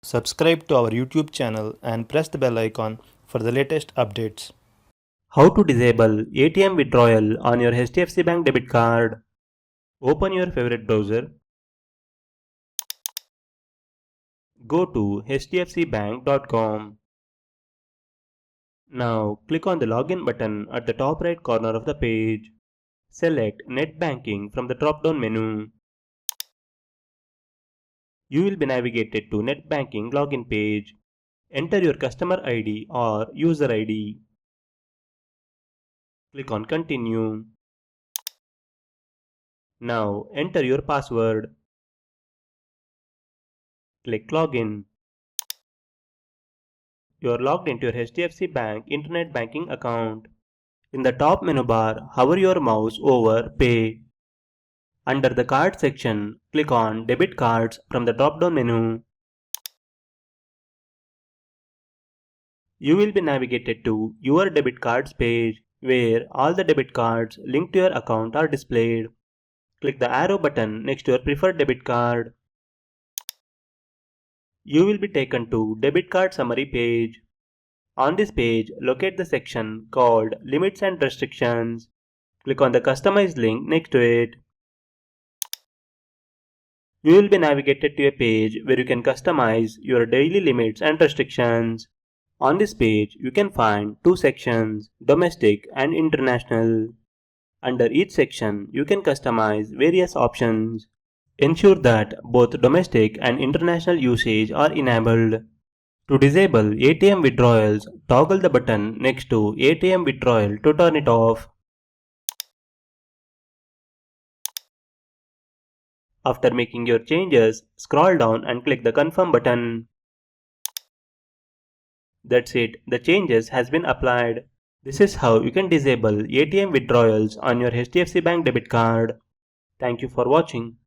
Subscribe to our YouTube channel and press the bell icon for the latest updates. How to disable ATM withdrawal on your HDFC Bank debit card. Open your favorite browser. Go to hdfcbank.com. Now click on the login button at the top right corner of the page. Select Net Banking from the drop-down menu. You will be navigated to Net Banking login page. Enter your customer ID or user ID. Click on Continue. Now enter your password. Click Login. You are logged into your HDFC Bank Internet Banking account. In the top menu bar, hover your mouse over Pay. Under the Card section, click on Debit Cards from the drop-down menu. You will be navigated to Your Debit Cards page, where all the debit cards linked to your account are displayed. Click the arrow button next to your preferred debit card. You will be taken to Debit Card Summary page. On this page, locate the section called Limits and Restrictions. Click on the Customize link next to it. You will be navigated to a page where you can customize your daily limits and restrictions. On this page, you can find two sections, Domestic and International. Under each section, you can customize various options. Ensure that both domestic and international usage are enabled. To disable ATM withdrawals, toggle the button next to ATM withdrawal to turn it off. After making your changes, scroll down and click the confirm button. That's it, the changes has been applied. This is how you can disable ATM withdrawals on your HDFC Bank debit card. Thank you for watching.